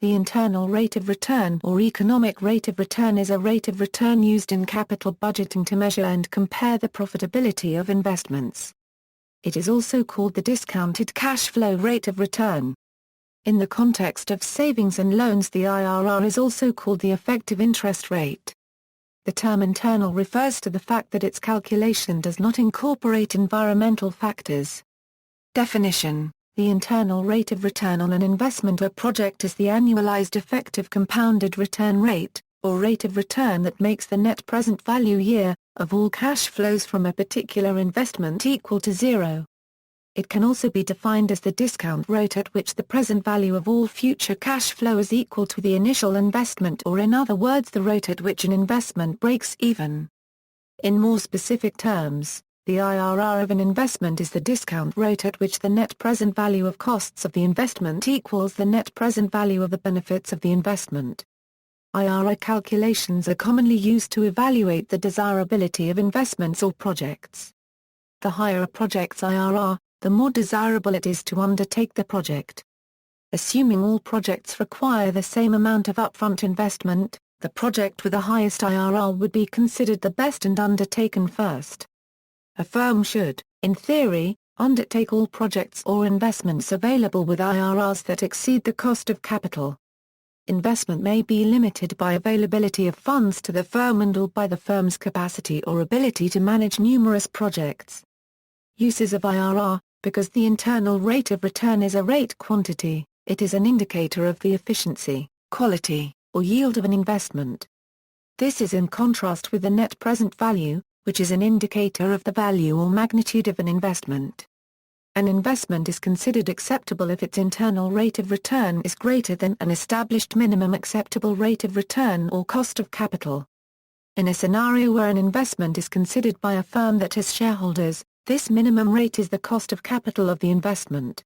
The internal rate of return or economic rate of return is a rate of return used in capital budgeting to measure and compare the profitability of investments. It is also called the discounted cash flow rate of return. In the context of savings and loans, the IRR is also called the effective interest rate. The term internal refers to the fact that its calculation does not incorporate environmental factors. Definition: the internal rate of return on an investment or project is the annualized effective compounded return rate, or rate of return that makes the net present value year, of all cash flows from a particular investment equal to zero. It can also be defined as the discount rate at which the present value of all future cash flow is equal to the initial investment, or in other words the rate at which an investment breaks even. In more specific terms, the IRR of an investment is the discount rate at which the net present value of costs of the investment equals the net present value of the benefits of the investment. IRR calculations are commonly used to evaluate the desirability of investments or projects. The higher a project's IRR, the more desirable it is to undertake the project. Assuming all projects require the same amount of upfront investment, the project with the highest IRR would be considered the best and undertaken first. A firm should, in theory, undertake all projects or investments available with IRRs that exceed the cost of capital. Investment may be limited by availability of funds to the firm and/or by the firm's capacity or ability to manage numerous projects. Uses of IRR: because the internal rate of return is a rate quantity, it is an indicator of the efficiency, quality, or yield of an investment. This is in contrast with the net present value, which is an indicator of the value or magnitude of an investment. An investment is considered acceptable if its internal rate of return is greater than an established minimum acceptable rate of return or cost of capital. In a scenario where an investment is considered by a firm that has shareholders, this minimum rate is the cost of capital of the investment.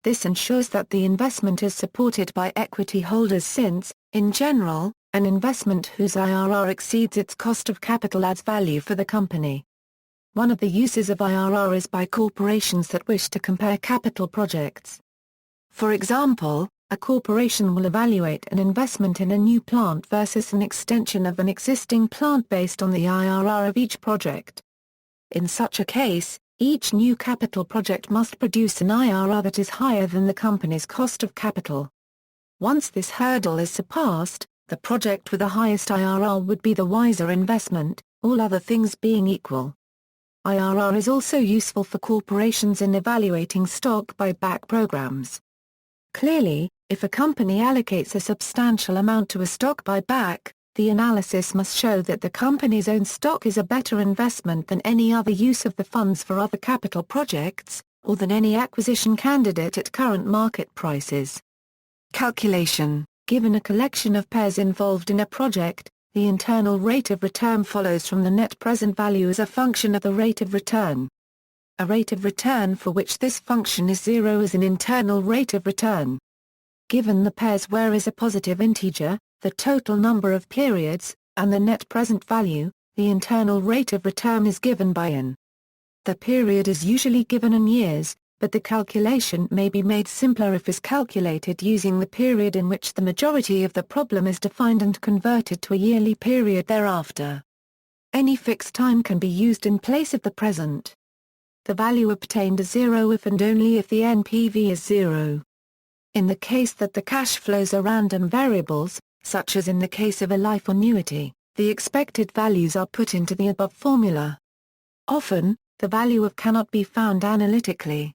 This ensures that the investment is supported by equity holders since, in general, an investment whose IRR exceeds its cost of capital adds value for the company. One of the uses of IRR is by corporations that wish to compare capital projects. For example, a corporation will evaluate an investment in a new plant versus an extension of an existing plant based on the IRR of each project. In such a case, each new capital project must produce an IRR that is higher than the company's cost of capital. Once this hurdle is surpassed, the project with the highest IRR would be the wiser investment, all other things being equal. IRR is also useful for corporations in evaluating stock buyback programs. Clearly, if a company allocates a substantial amount to a stock buyback, the analysis must show that the company's own stock is a better investment than any other use of the funds for other capital projects, or than any acquisition candidate at current market prices. Calculation: given a collection of pairs involved in a project, the internal rate of return follows from the net present value as a function of the rate of return. A rate of return for which this function is zero is an internal rate of return. Given the pairs where is a positive integer, the total number of periods, and the net present value, the internal rate of return is given by n. The period is usually given in years, but the calculation may be made simpler if is calculated using the period in which the majority of the problem is defined and converted to a yearly period thereafter. Any fixed time can be used in place of the present. The value obtained is zero if and only if the NPV is zero. In the case that the cash flows are random variables, such as in the case of a life annuity, the expected values are put into the above formula. Often, the value of cannot be found analytically.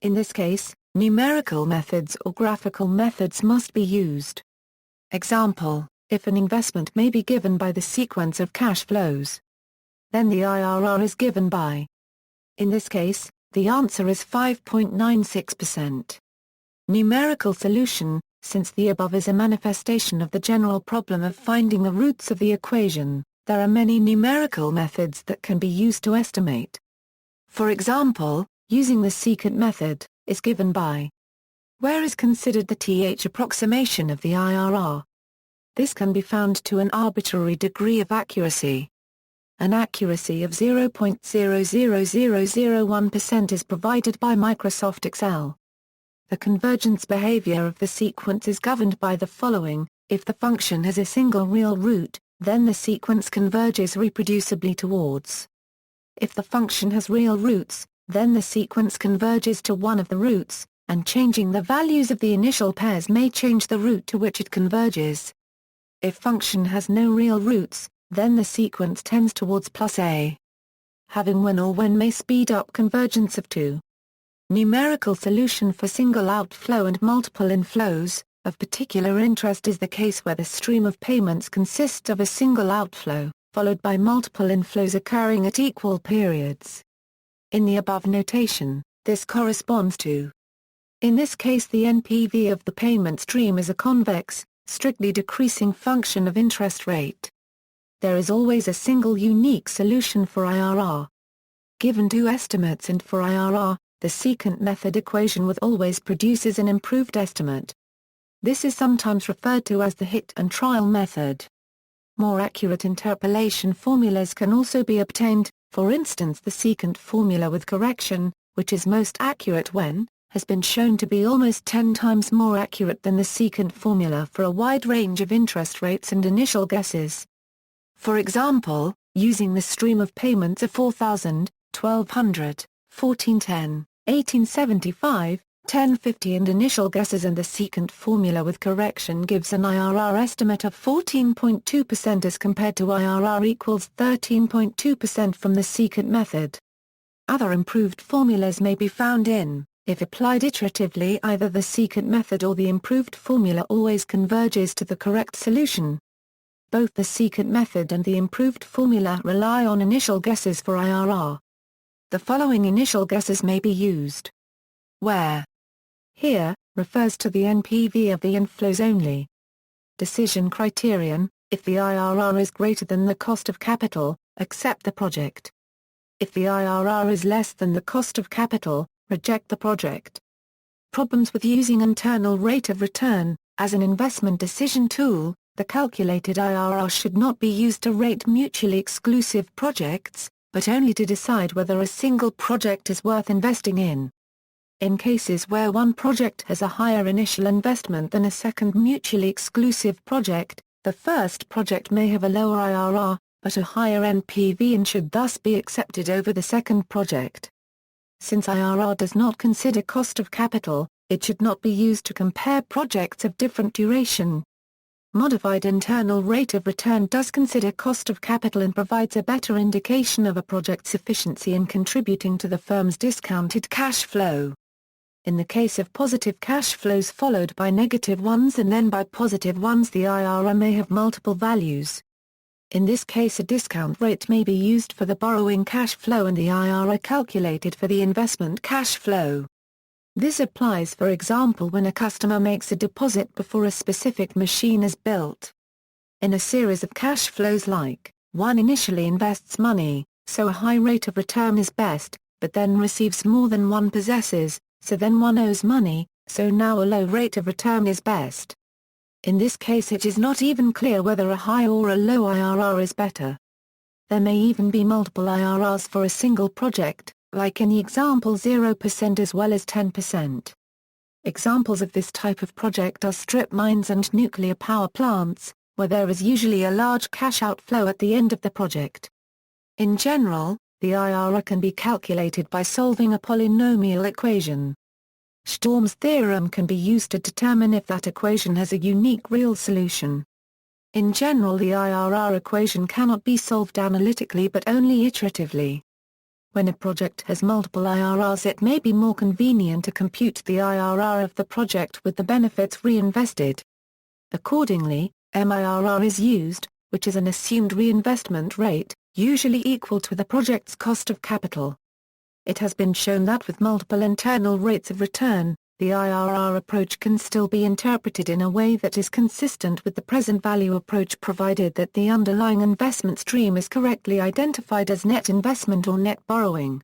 In this case, numerical methods or graphical methods must be used. Example: if an investment may be given by the sequence of cash flows, then the IRR is given by. In this case, the answer is 5.96%. Numerical solution: since the above is a manifestation of the general problem of finding the roots of the equation, there are many numerical methods that can be used to estimate. For example, using the secant method, is given by where is considered the th approximation of the IRR. This can be found to an arbitrary degree of accuracy. An accuracy of 0.00001% is provided by Microsoft Excel. The convergence behavior of the sequence is governed by the following: if the function has a single real root, then the sequence converges reproducibly towards. If the function has real roots, then the sequence converges to one of the roots, and changing the values of the initial pairs may change the root to which it converges. If function has no real roots, then the sequence tends towards plus a. Having one or when may speed up convergence of two. Numerical solution for single outflow and multiple inflows. Of particular interest is the case where the stream of payments consists of a single outflow, followed by multiple inflows occurring at equal periods. In the above notation, this corresponds to. In this case, the NPV of the payment stream is a convex, strictly decreasing function of interest rate. There is always a single unique solution for IRR. Given two estimates and for IRR, the secant method equation with always produces an improved estimate. This is sometimes referred to as the hit and trial method. More accurate interpolation formulas can also be obtained, for instance the secant formula with correction, which is most accurate when, has been shown to be almost 10 times more accurate than the secant formula for a wide range of interest rates and initial guesses. For example, using the stream of payments of 4,000, 1,200, 1,410, 1875, 1050 and initial guesses and the secant formula with correction gives an IRR estimate of 14.2% as compared to IRR equals 13.2% from the secant method. Other improved formulas may be found in, if applied iteratively, either the secant method or the improved formula always converges to the correct solution. Both the secant method and the improved formula rely on initial guesses for IRR. The following initial guesses may be used. Where here refers to the NPV of the inflows only. Decision criterion: if the IRR is greater than the cost of capital, accept the project. If the IRR is less than the cost of capital, reject the project. Problems with using internal rate of return as an investment decision tool: the calculated IRR should not be used to rate mutually exclusive projects, but only to decide whether a single project is worth investing in. In cases where one project has a higher initial investment than a second mutually exclusive project, the first project may have a lower IRR, but a higher NPV and should thus be accepted over the second project. Since IRR does not consider cost of capital, it should not be used to compare projects of different duration. Modified internal rate of return does consider cost of capital and provides a better indication of a project's efficiency in contributing to the firm's discounted cash flow. In the case of positive cash flows followed by negative ones and then by positive ones, the IRR may have multiple values. In this case, a discount rate may be used for the borrowing cash flow and the IRR calculated for the investment cash flow. This applies, for example, when a customer makes a deposit before a specific machine is built. In a series of cash flows like, one initially invests money, so a high rate of return is best, but then receives more than one possesses, so then one owes money, so now a low rate of return is best. In this case it is not even clear whether a high or a low IRR is better. There may even be multiple IRRs for a single project, like in the example 0% as well as 10%. Examples of this type of project are strip mines and nuclear power plants, where there is usually a large cash outflow at the end of the project. In general, the IRR can be calculated by solving a polynomial equation. Storm's theorem can be used to determine if that equation has a unique real solution. In general, the IRR equation cannot be solved analytically but only iteratively. When a project has multiple IRRs, it may be more convenient to compute the IRR of the project with the benefits reinvested. Accordingly, MIRR is used, which is an assumed reinvestment rate, usually equal to the project's cost of capital. It has been shown that with multiple internal rates of return, the IRR approach can still be interpreted in a way that is consistent with the present value approach, provided that the underlying investment stream is correctly identified as net investment or net borrowing.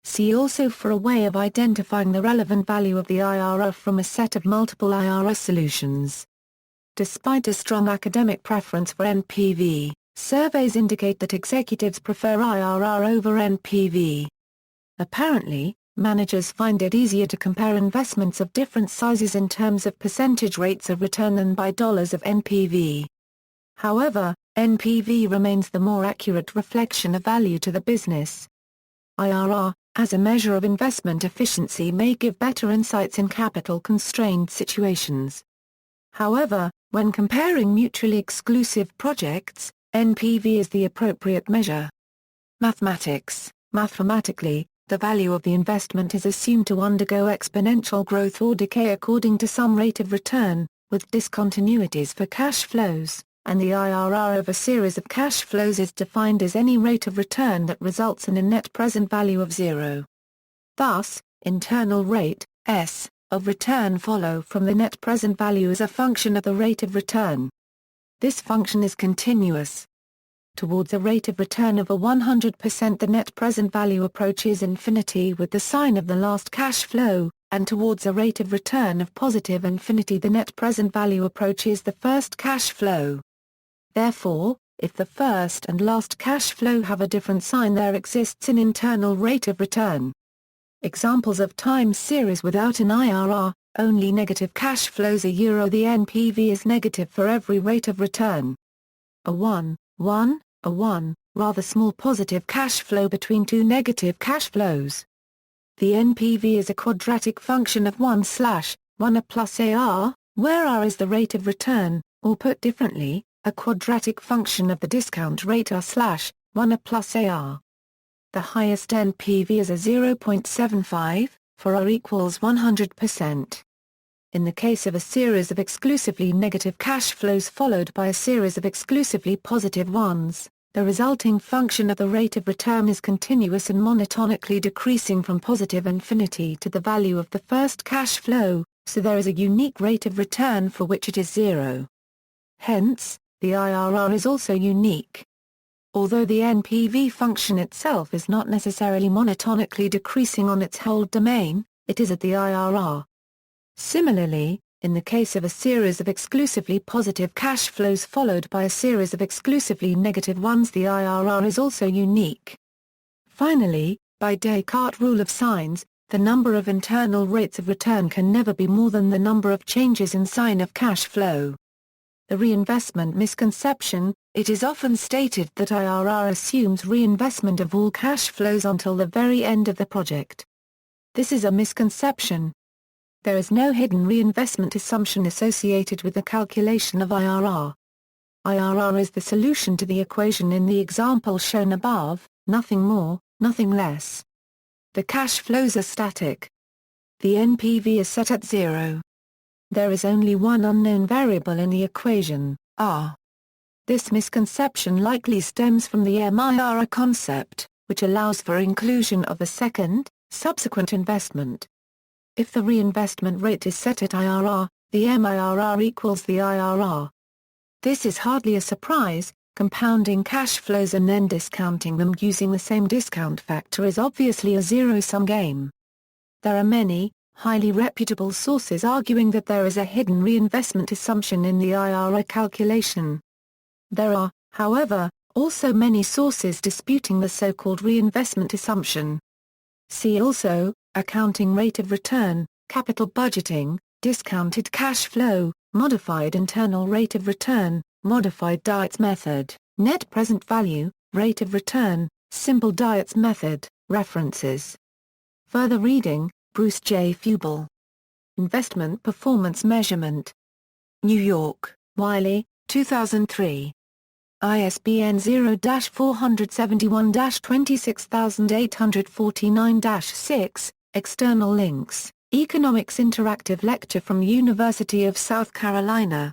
See also for a way of identifying the relevant value of the IRR from a set of multiple IRR solutions. Despite a strong academic preference for NPV, surveys indicate that executives prefer IRR over NPV. Apparently, managers find it easier to compare investments of different sizes in terms of percentage rates of return than by dollars of NPV. However, NPV remains the more accurate reflection of value to the business. IRR, as a measure of investment efficiency, may give better insights in capital-constrained situations. However, when comparing mutually exclusive projects, NPV is the appropriate measure. Mathematically, the value of the investment is assumed to undergo exponential growth or decay according to some rate of return, with discontinuities for cash flows, and the IRR of a series of cash flows is defined as any rate of return that results in a net present value of zero. Thus, internal rate, S, of return follow from the net present value as a function of the rate of return. This function is continuous. Towards a rate of return of 100%, the net present value approaches infinity with the sign of the last cash flow, and towards a rate of return of positive infinity, the net present value approaches the first cash flow. Therefore, if the first and last cash flow have a different sign, there exists an internal rate of return. Examples of time series without an IRR, only negative cash flows. The NPV is negative for every rate of return. A 1, rather small positive cash flow between two negative cash flows. The NPV is a quadratic function of 1/1 plus AR, where R is the rate of return, or put differently, a quadratic function of the discount rate R/1 plus AR. The highest NPV is a 0.75, for R equals 100%. In the case of a series of exclusively negative cash flows followed by a series of exclusively positive ones, the resulting function of the rate of return is continuous and monotonically decreasing from positive infinity to the value of the first cash flow, so there is a unique rate of return for which it is zero. Hence, the IRR is also unique. Although the NPV function itself is not necessarily monotonically decreasing on its whole domain, it is at the IRR. Similarly, in the case of a series of exclusively positive cash flows followed by a series of exclusively negative ones, the IRR is also unique. Finally, by Descartes' rule of signs, the number of internal rates of return can never be more than the number of changes in sign of cash flow. The reinvestment misconception: it is often stated that IRR assumes reinvestment of all cash flows until the very end of the project. This is a misconception. There is no hidden reinvestment assumption associated with the calculation of IRR. IRR is the solution to the equation in the example shown above, nothing more, nothing less. The cash flows are static. The NPV is set at zero. There is only one unknown variable in the equation, R. This misconception likely stems from the MIRA concept, which allows for inclusion of a second, subsequent investment. If the reinvestment rate is set at IRR, the MIRR equals the IRR. This is hardly a surprise. Compounding cash flows and then discounting them using the same discount factor is obviously a zero-sum game. There are many, highly reputable sources arguing that there is a hidden reinvestment assumption in the IRR calculation. There are, however, also many sources disputing the so-called reinvestment assumption. See also, accounting rate of return, capital budgeting, discounted cash flow, modified internal rate of return, modified Dietz method, net present value, rate of return, simple Dietz method, references. Further reading, Bruce J. Fubel. Investment Performance Measurement. New York, Wiley, 2003. ISBN 0-471-26849-6, external links, Economics Interactive Lecture from University of South Carolina.